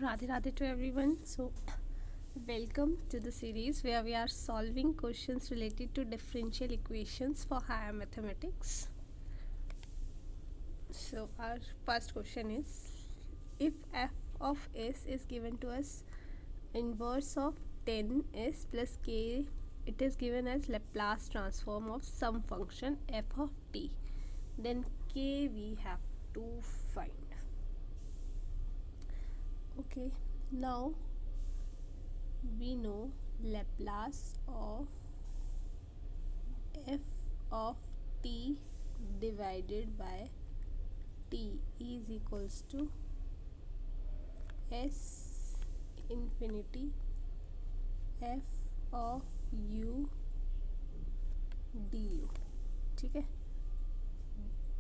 Radhe Radhe to everyone. So, welcome to the series where we are solving questions related to differential equations for higher mathematics. So, our first question is, if f of s is given to us inverse of 10s plus k, it is given as Laplace transform of some function f of t, then k we have to find. Okay, now we know Laplace of f of t divided by t is equals to s infinity f of u du. ठीक है,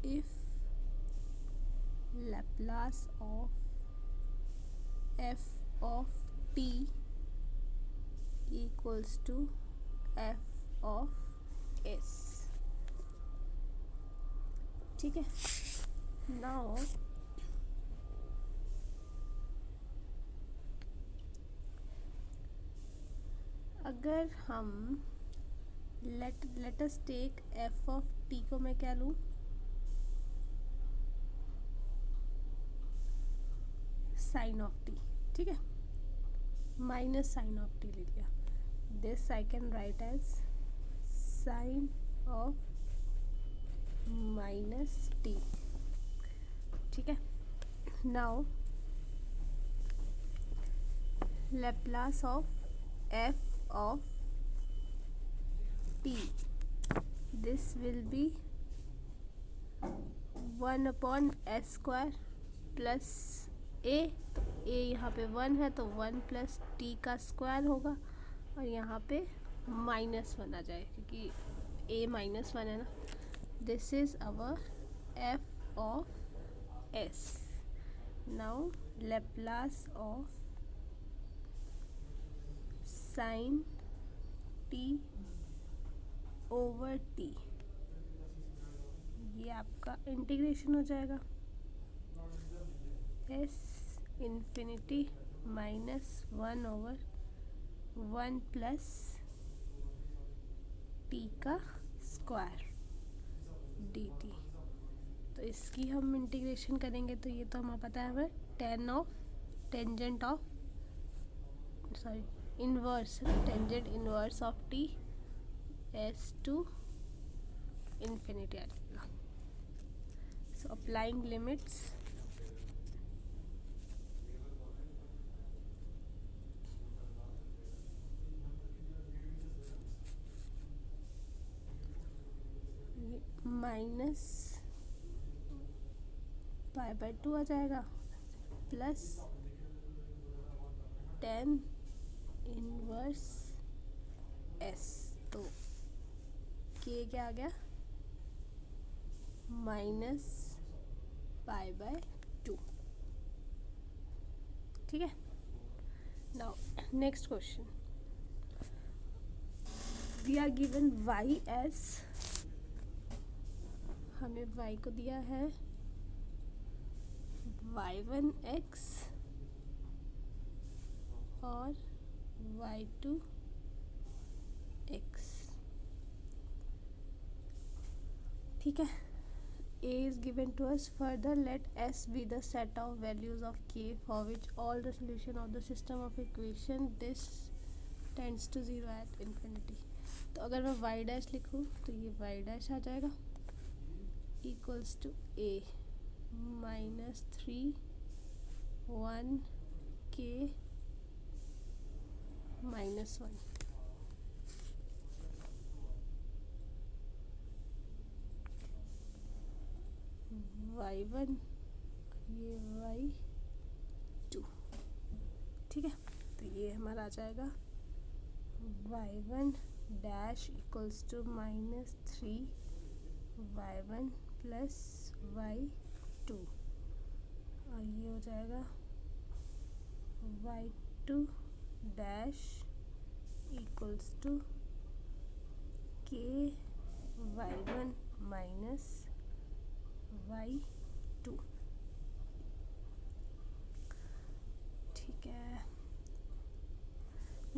if Laplace of f of t equals to f of s. ठीक है, now अगर हम let us take f of t को मैं क्या लूँ, साइन ऑफ टी. ठीक है, माइनस साइन ऑफ टी ले लिया. This I can write as sine of minus t. ठीक है, now Laplace of f of t, this will be 1/s² plus a. तो a यहाँ पे 1 है तो 1 प्लस टी का स्क्वायर होगा और यहाँ पे -1 आ जाए क्योंकि a -1 है ना. This is our f of s. Now Laplace of sine T over T, ये आपका इंटीग्रेशन हो जाएगा s इन्फिनिटी -1/1 प्लस टी का स्क्वायर डी टी. तो इसकी हम इंटीग्रेशन करेंगे तो ये तो हमें पता है हमें tangent of sorry inverse tangent inverse of T S to infinity आ जाएगा. सो अप्लाइंग लिमिट्स, माइनस π/2 आ जाएगा प्लस 10 इनवर्स s. तो k क्या आ गया, -π/2. ठीक है, now next question. We are given y S, हमें y को दिया है y1x और y2x. ठीक है, a is given to us. Further, let s be the set of values of k for which all the solution of the system of equation this tends to 0 at infinity. तो अगर मैं y dash लिखूँ तो ये y dash आ जाएगा equals to a -3 1 k -1. y1 ये y2. ठीक है, तो ये हमारा आ जाएगा y1 dash equals to -3 y1 plus y2 और ये हो जाएगा y2 dash equals to k y1 minus y2. ठीक है।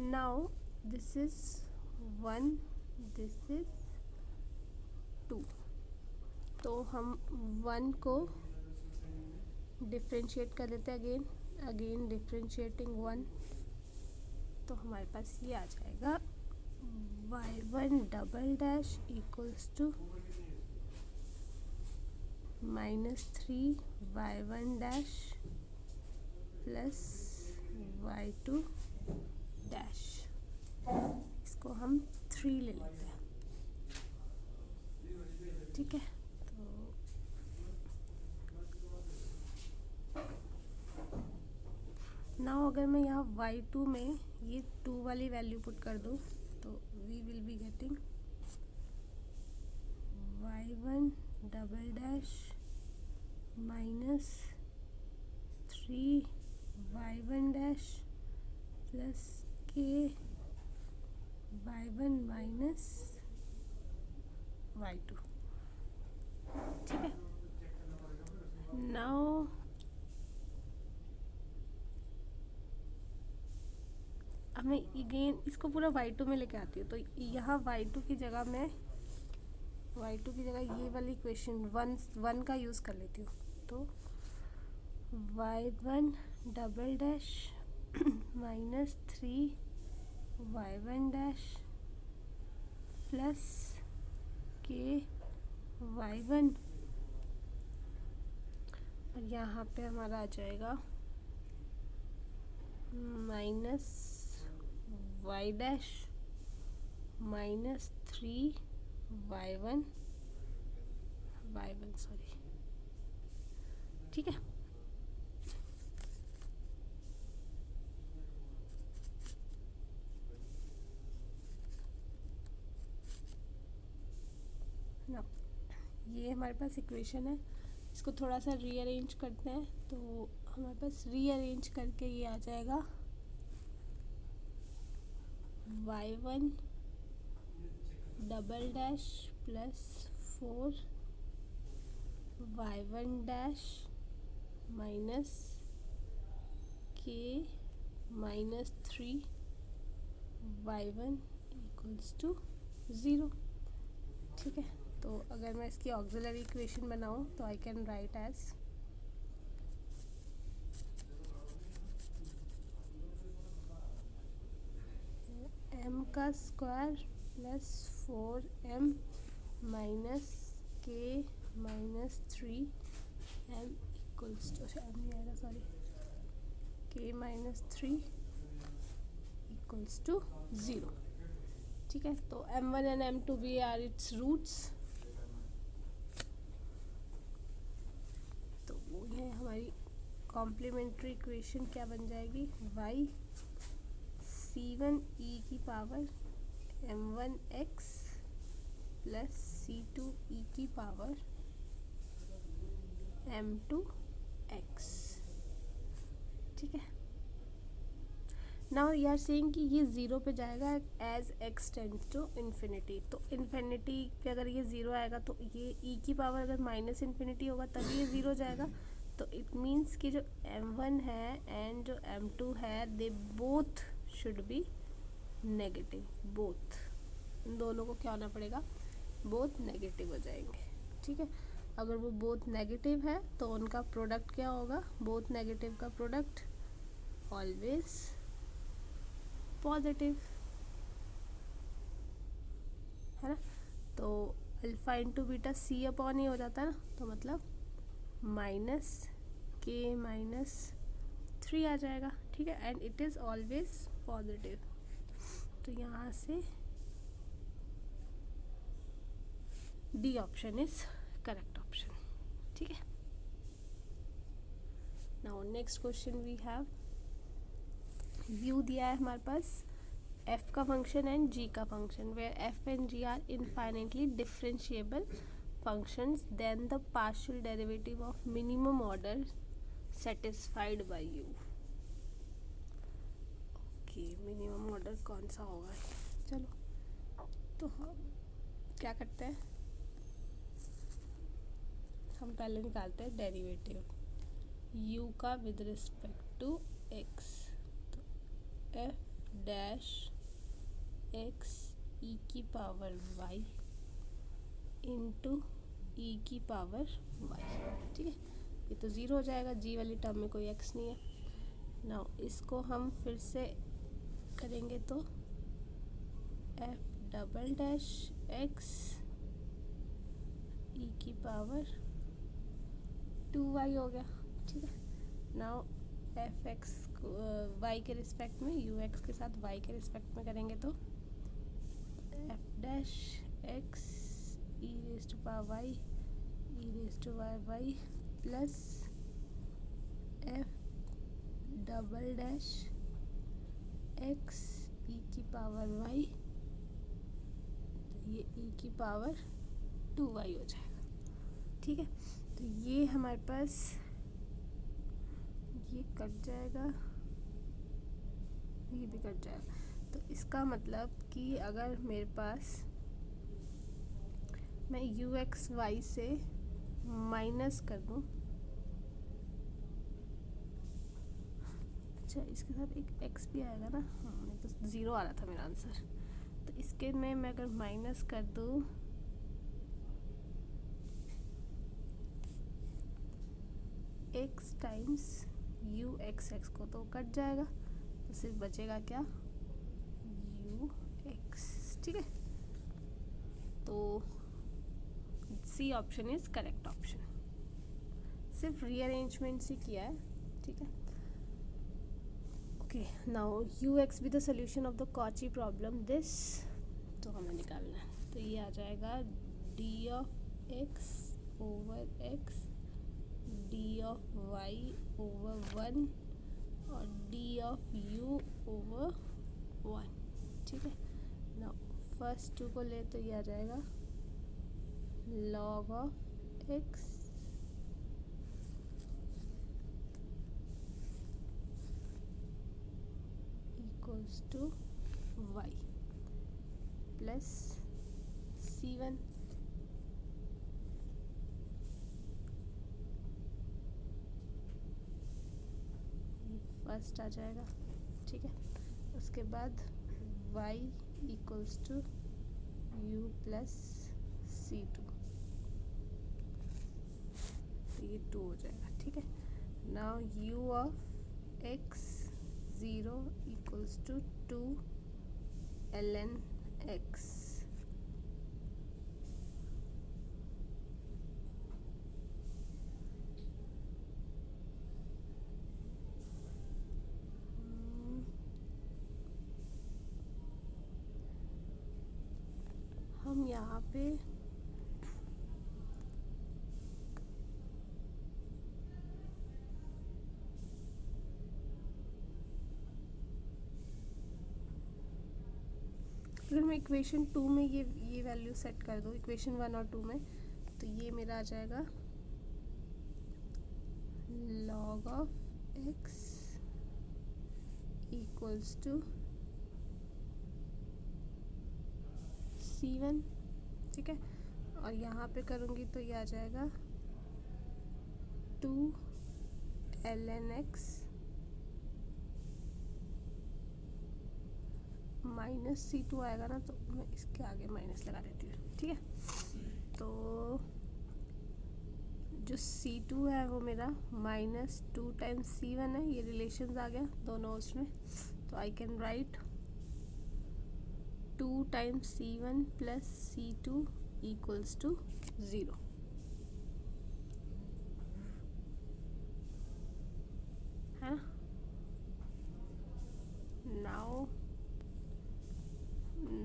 Now this is 1, this is 2, तो हम 1 को डिफ्रेंशिएट कर लेते हैं अगेन डिफ्रेंशिएटिंग 1, तो हमारे पास ये आ जाएगा y1 double dash equals to -3y1 dash plus y2 dash. इसको हम 3 ले लेते हैं, ठीक है। नाउ अगर मैं यहाँ y2 में ये 2 वाली वैल्यू पुट कर दूँ तो we will be getting y1 double dash -3y1 dash plus k y1 minus y2, ठीक है। नाउ अब मैं अगेन इसको पूरा y2 में लेके आती हूँ, तो यहाँ y2 की जगह मैं ये वाली इक्वेशन 1 का यूज़ कर लेती हूँ। तो y1 double dash -3y1 dash plus k y1, और यहाँ पे हमारा आ जाएगा -y डैश -3y1 सॉरी, ठीक है। ना ये हमारे पास इक्वेशन है, इसको थोड़ा सा रीअरेंज करते हैं, तो हमारे पास रीअरेंज करके ये आ जाएगा y1 double dash plus 4y1 dash minus k minus 3y1 equals to 0, ठीक है। तो अगर मैं इसकी ऑक्सिलरी इक्वेशन बनाऊँ तो I can write as m का square plus 4m minus k minus 3m equals to k minus 3 equals to 0, ठीक है। तो m1 एंड m2 भी आर इट्स रूट्स, तो वो है हमारी कॉम्प्लीमेंट्री इक्वेशन क्या बन जाएगी, y c1 e की power m1x plus c2 e की पावर m2x, ठीक है। नाउ यू आर सेइंग कि ये 0 पे जाएगा as x tends to infinity, तो इन्फिनिटी पे अगर ये 0 आएगा तो ये e की पावर अगर माइनस इन्फिनिटी होगा तभी ये 0 जाएगा, तो इट मीन्स कि जो m1 है एंड जो m2 है they both should be negative, both, इन दोनों को क्या होना पड़ेगा, बोथ नेगेटिव हो जाएंगे, ठीक है। अगर वो बोथ नेगेटिव है तो उनका प्रोडक्ट क्या होगा, बोथ नेगेटिव का प्रोडक्ट ऑलवेज पॉजिटिव, है ना। तो alpha into beta c upon ही हो जाता है ना, तो मतलब माइनस k माइनस 3 आ जाएगा, ठीक है। And it is always positive, तो यहाँ से D option is correct option, ठीक है। Now next question we have u दिया है हमारे पास f का फंक्शन एंड g का function, where f and g are infinitely differentiable functions, then the partial derivative of minimum order satisfied by u। Okay, minimum order कौन सा होगा, चलो तो हम क्या करते हैं, हम पहले निकालते हैं डेरिवेटिव u का with respect to x, F dash X E की पावर वाई इंटू ई की पावर वाई। ठीक है, ये तो ज़ीरो हो जाएगा, जी वाली टर्म में कोई एक्स नहीं है। नाउ इसको हम फिर से करेंगे तो F double dash X E की पावर 2y हो गया। ठीक है, नाउ एफ एक्स वाई के रिस्पेक्ट में यू एक्स के साथ वाई के रिस्पेक्ट में करेंगे तो F dash X E raise to power Y E raise to Y Y plus F double dash X E की पावर वाई, तो ये ई की पावर 2y हो जाएगा। ठीक है, तो ये हमारे पास ये कट जाएगा, ये भी कट जाएगा। तो इसका मतलब कि अगर मेरे पास मैं यू एक्स वाई से माइनस कर दूँ, अच्छा इसके साथ एक एक्स भी आएगा ना, हाँ नहीं तो ज़ीरो आ रहा था मेरा आंसर। तो इसके में मैं अगर माइनस कर दूँ x times you x x को तो कट जाएगा, तो सिर्फ बचेगा क्या यू एक्स। ठीक है, तो C option is correct option, सिर्फ रीअरेंजमेंट से किया है। ठीक है, okay now u x be the solution of the Cauchy problem this, तो हमें निकालना है। तो ये आ जाएगा d of x over x D of y over 1 और डी ऑफ यू ओवर 1। ठीक है, नाउ फर्स्ट टू को ले तो ये आ जाएगा log of X equals to Y plus C1 first आ जाएगा। ठीक है, उसके बाद y equals to U plus C2, तो ये 2 हो जाएगा। ठीक है, now u of x 0 equals to 2 ln x, हम यहाँ पे अगर मैं इक्वेशन 2 में ये वैल्यू सेट कर दूँ इक्वेशन 1 और 2 में, तो ये मेरा आ जाएगा log of x equals to C1। ठीक है, और यहाँ पे करूँगी तो ये आ जाएगा 2 ln x माइनस C2 आएगा ना, तो मैं इसके आगे माइनस लगा देती हूँ। ठीक है, तो जो C2 है वो मेरा माइनस 2 टाइम्स C1 है, ये रिलेशंस आ गया दोनों उसमें, तो I can write 2 times C1 plus C2 equals to 0। है ना,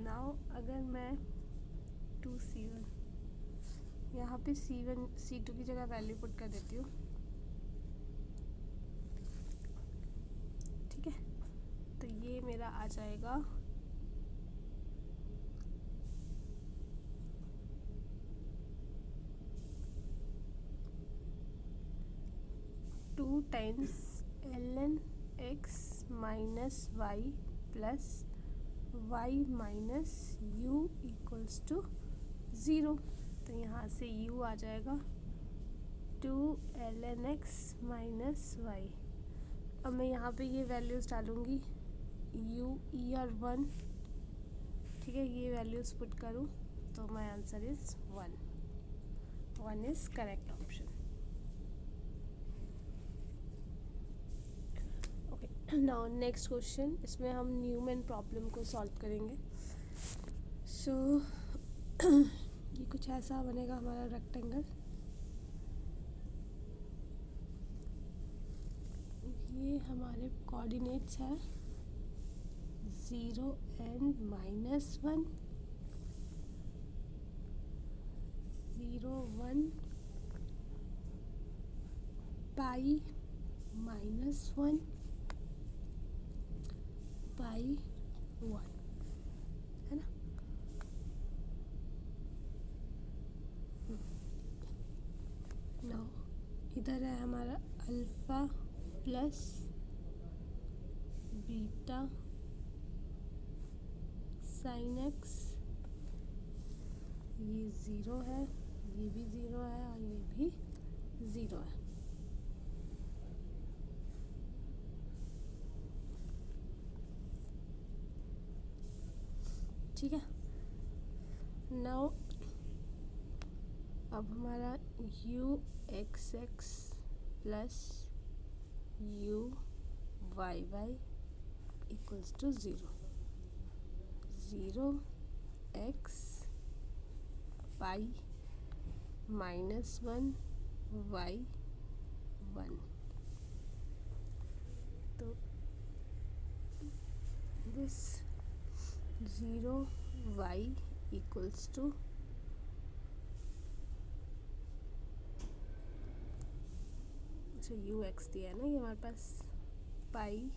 नाउ अगर मैं 2C1 यहाँ पे C2 की जगह वैल्यू पुट कर देती हूँ। ठीक है, तो ये मेरा आ जाएगा 2 times ln x minus y plus y minus u equals to 0। तो यहाँ से u आ जाएगा 2 ln x माइनस वाई। अब मैं यहाँ पे ये वैल्यूज़ डालूँगी, यू ई और 1, ठीक है, ये वैल्यूज पुट करूँ तो my answer is 1 is correct option. Okay, now next question, इसमें हम न्यूमैन प्रॉब्लम को सॉल्व करेंगे। सो ये कुछ ऐसा बनेगा हमारा रेक्टेंगल, ये हमारे कोऑर्डिनेट्स है 0 and -1, 0 1 पाई -1 पाई 1, है ना। नाउ इधर है हमारा alpha plus beta sine x, ये 0 है, ये भी 0 है और ये भी 0 है। ठीक है, नाउ अब हमारा u x x plus u y y equals to 0 x pi -1 y 1, तो दिस 0 y इक्वल्स टू अच्छा यू एक्स दिया है ना, ये हमारे पास पाई,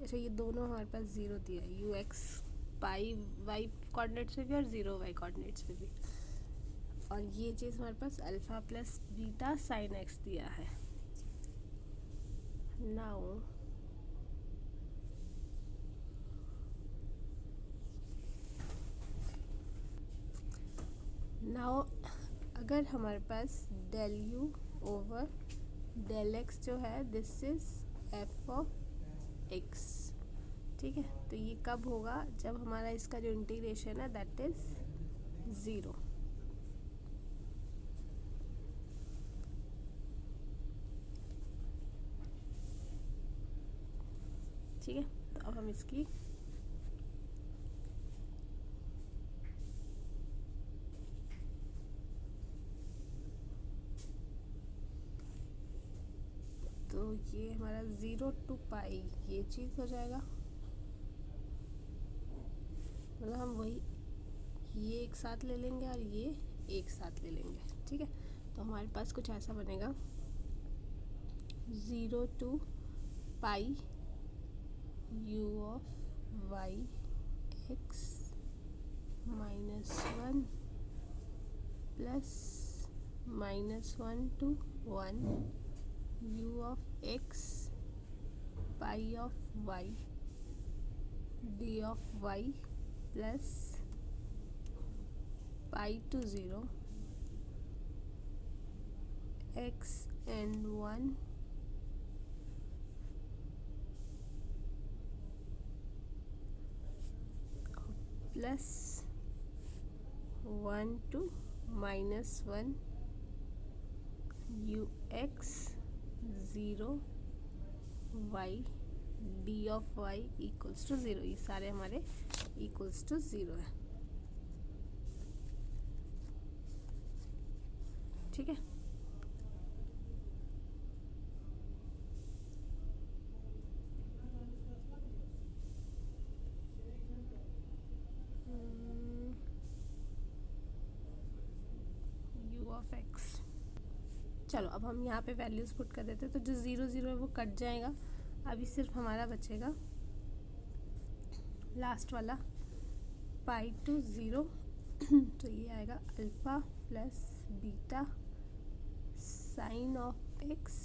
अच्छा ये दोनों हमारे पास 0 दिया है, u x pi y coordinates पे भी और 0 वाई कोऑर्डिनेट्स पे भी, और ये चीज़ हमारे पास alpha plus beta sine X दिया है। नाउ अगर हमारे पास del U over del X जो है, this is F of X, ठीक है, तो ये कब होगा, जब हमारा इसका जो इंटीग्रेशन है दैट इज 0। ठीक है, तो अब हम इसकी तो ये हमारा 0 to पाई ये चीज़ हो जाएगा, मतलब हम वही ये एक साथ ले लेंगे और ये एक साथ ले लेंगे। ठीक है, तो हमारे पास कुछ ऐसा बनेगा 0 to pi u of y x -1 plus -1 to 1 u of x pi of y d of y plus pi to 0 x and 1 plus 1 to -1 u x 0 y d of y equals to 0, ये सारे हमारे equals to 0 है। ठीक है, u of x, चलो अब हम यहाँ पे वैल्यूज पुट कर देते हैं, तो जो 0 0 है वो कट जाएगा, अभी सिर्फ हमारा बचेगा लास्ट वाला पाई to 0 तो ये आएगा alpha plus beta sine of X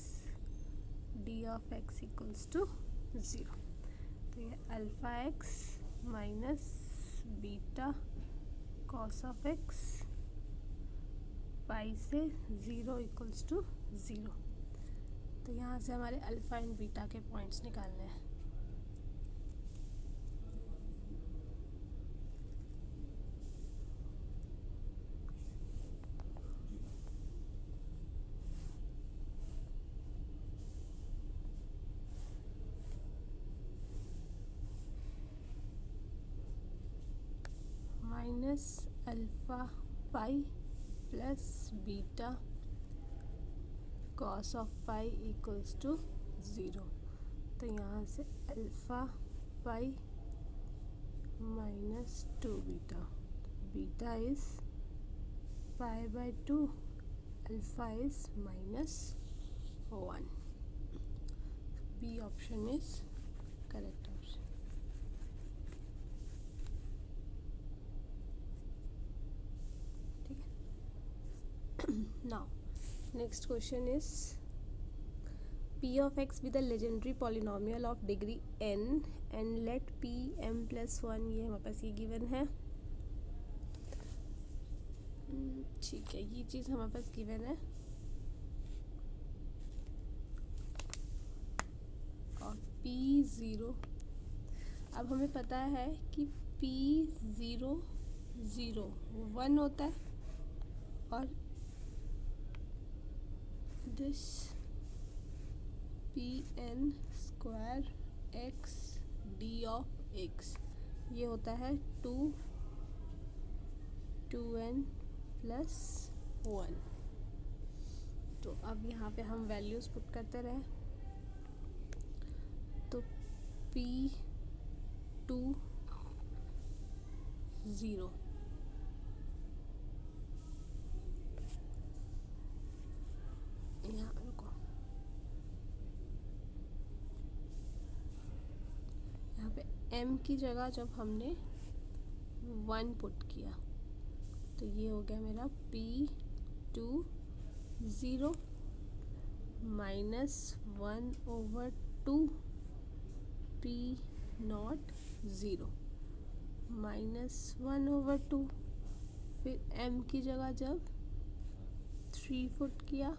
D of X equals to 0, तो ये alpha X minus beta cos of x pi से 0 इक्वल्स टू 0। तो यहाँ से हमारे अल्फ़ा एंड बीटा के पॉइंट्स निकालने हैं। Minus alpha pi plus beta cos of pi equals to 0। तो यहाँ से alpha pi minus 2 beta, beta is pi by 2, alpha is -1। B option is correct option. ठीक है। Now next question is p of x be the legendary polynomial of degree n and let p m plus 1, ये हमारे पास ये given है। ठीक है, ये चीज़ हमारे पास गिवन है और p0, अब हमें पता है कि p0 0 1 होता है और this p n square x D of x ये होता है 2n प्लस 1। तो अब यहाँ पे हम वैल्यूज़ पुट करते रहे, तो p2 0, यहाँ रुको, यहाँ पे m की जगह जब हमने 1 पुट किया तो ये हो गया मेरा p2 0 -1/2 p0 0 -1/2, फिर m की जगह जब 3 पुट किया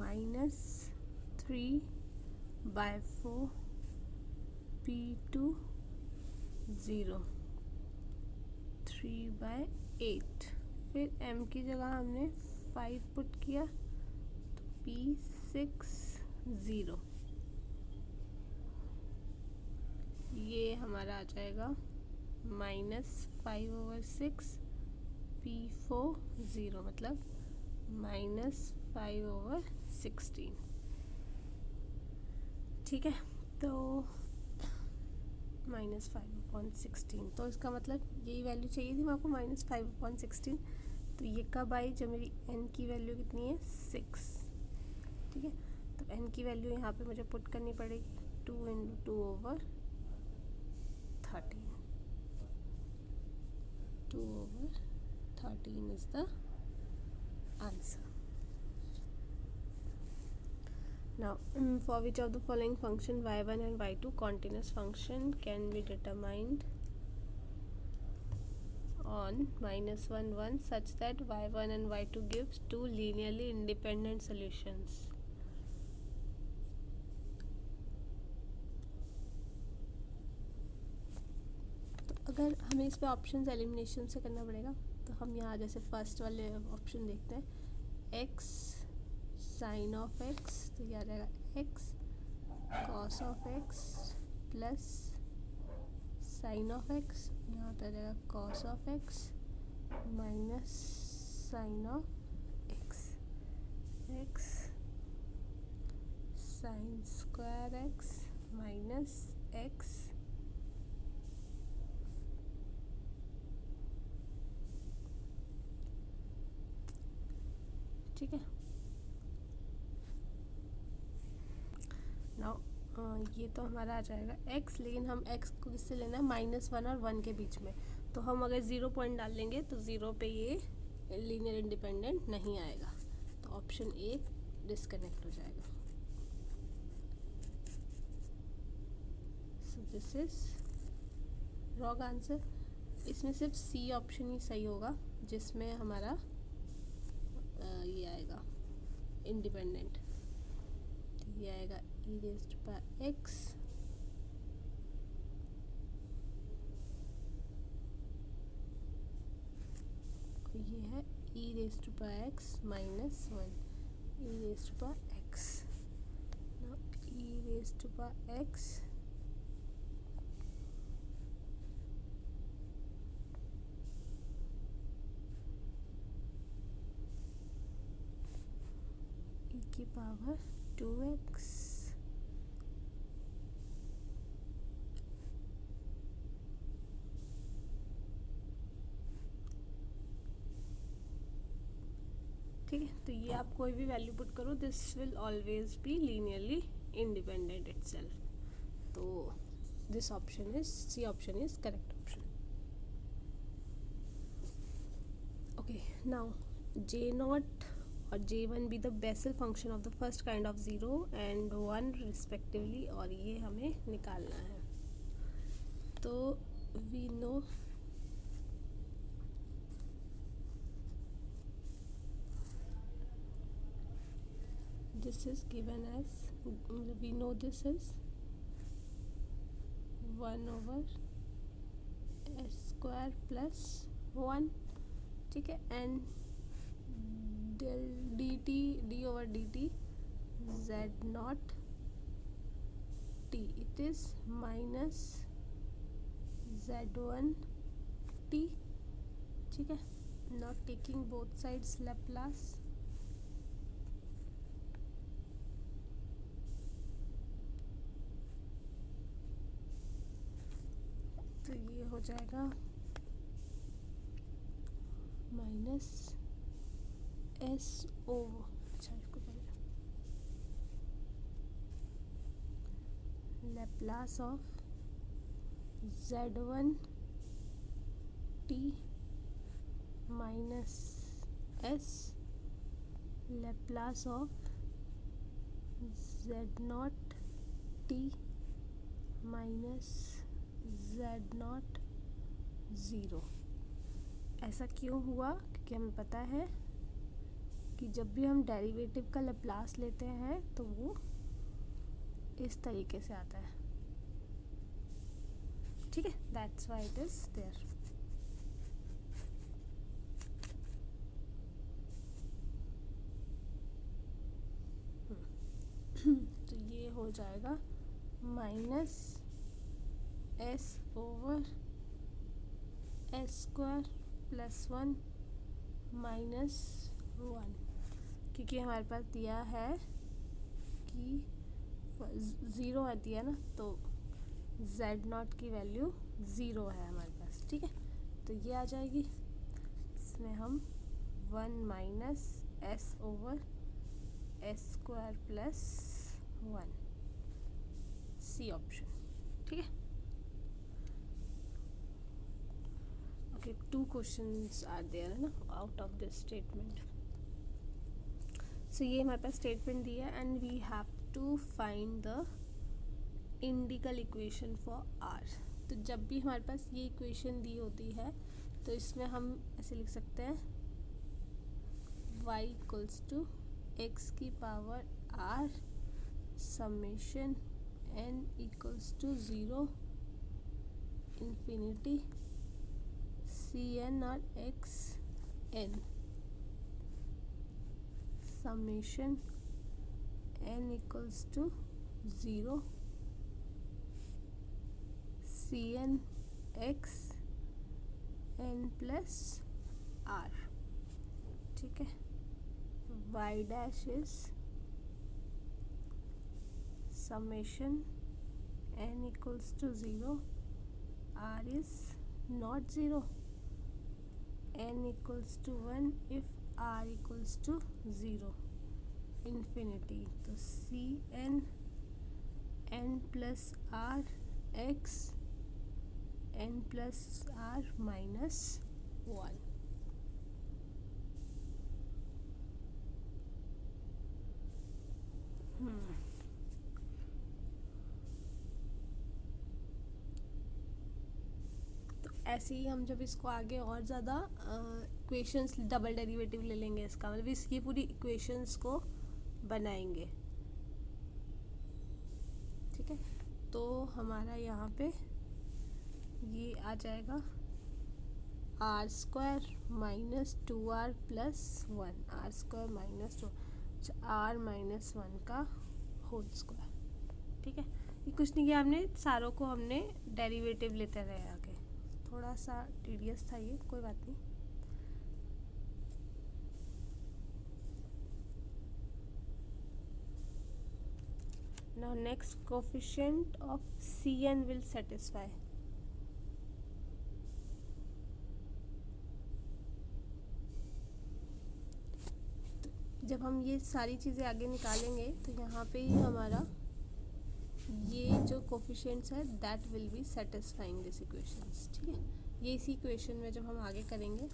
-3/4 p2 0 3/8, फिर m की जगह हमने 5 पुट किया तो p6 0, ये हमारा आ जाएगा -5/6 p4 0, मतलब -5/16। ठीक है, तो -5/16, तो इसका मतलब यही वैल्यू चाहिए थी मेरे को -5/16। तो ये कब आई, जब मेरी n की वैल्यू कितनी है 6। ठीक है, तो n की वैल्यू यहाँ पे मुझे पुट करनी पड़ेगी 2 × 2/13, 2/13 is the answer. Now, for which of the following function y1 and y2 continuous function can be determined on -1 1 such that y1 and y2 gives two linearly independent solutions? तो अगर हमें इस पे ऑप्शंस एलिमिनेशन से करना पड़ेगा, तो हम यहाँ जैसे फर्स्ट वाले ऑप्शन देखते हैं, x साइन ऑफ x, तो ये आ जाएगा x cos of x plus sine of x, यहाँ पे आ जाएगा cos of x minus sine of x, x sine square x minus x ठीक है। नाउ ये तो हमारा आ जाएगा x, लेकिन हम x को किससे लेना है, -1 और 1 के बीच में, तो हम अगर 0 पॉइंट डाल लेंगे तो 0 पे ये लीनियर इंडिपेंडेंट नहीं आएगा, तो ऑप्शन ए डिस्कनेक्ट हो जाएगा। So this is wrong answer. इसमें सिर्फ सी ऑप्शन ही सही होगा जिसमें हमारा ये आएगा इंडिपेंडेंट, ये आएगा e⁻x e raise to power x minus 1 e raise to power x. Now e raised to power x e की पावर 2x ठीक है. तो ये आप कोई भी वैल्यू पुट करो, this will always be linearly independent itself. तो this option is C option is correct option. Okay, now J0 और J1 be the Bessel function of the first kind of 0 and 1 respectively, और ये हमें निकालना है. तो we know this is given as, we know this is 1 over s square plus 1. ठीक है. And del dt d over dt z0 t, it is minus z1 t. ठीक है. not taking both sides Laplace. तो ये हो जाएगा minus S O, अच्छा इसको पहले Laplace of z1 t minus S Laplace of z0 t minus z0 zero. ऐसा क्यों हुआ? क्योंकि हमें पता है कि जब भी हम डेरिवेटिव का लैप्लास लेते हैं तो वो इस तरीके से आता है. ठीक है. That's why it is there. तो ये हो जाएगा minus s over s square plus 1 minus 1, क्योंकि हमारे पास दिया है कि 0 आती है ना, तो z0 की वैल्यू 0 है हमारे पास. ठीक है. तो ये आ जाएगी. इसमें हम 1 minus s over s square plus 1, C option. ठीक है. Okay, 2 questions are there ना out of this statement. So ये हमारे पास statement दिया है and we have to find the indicial equation for r. तो जब भी हमारे पास ये इक्वेशन दी होती है तो इसमें हम ऐसे लिख सकते हैं y इक्वल्स टू एक्स की power r summation n equals to 0 infinity Cn और x n summation n equals to 0 Cn x n plus r. ठीक है. y dash is summation n equals to 0, r is not 0, n equals to 1 if r equals to 0 infinity. तो Cn n plus r x n plus r minus 1. ऐसे ही हम जब इसको आगे और ज़्यादा इक्वेशंस डबल डेरिवेटिव ले लेंगे, इसका मतलब इसकी पूरी इक्वेशंस को बनाएंगे. ठीक है. तो हमारा यहाँ पे ये आ जाएगा r square minus 2r plus 1, r square minus 2 r minus 1 का होल स्क्वायर। ठीक है, ये कुछ नहीं किया हमने, सारों को हमने डेरिवेटिव लेते रहे आगे। थोड़ा सा टीडियस था ये, कोई बात नहीं। Now next coefficient of Cn will satisfy. जब हम ये सारी चीज़ें आगे निकालेंगे तो यहाँ पे ही हमारा ये जो कोफिशिएंट्स है that will be satisfying this equations. ठीक है, ये इसी इक्वेशन में जब हम आगे करेंगे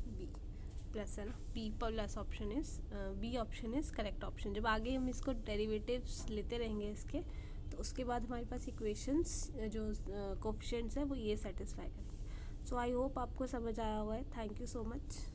बी प्लस है ना, B plus option is B option is correct option. जब आगे हम इसको डेरिवेटिव्स लेते रहेंगे इसके, तो उसके बाद हमारे पास इक्वेशंस जो कोफिशिएंट्स है वो ये सेटिस्फाई करेंगे। सो आई होप आपको समझ आया होगा। Thank you so much.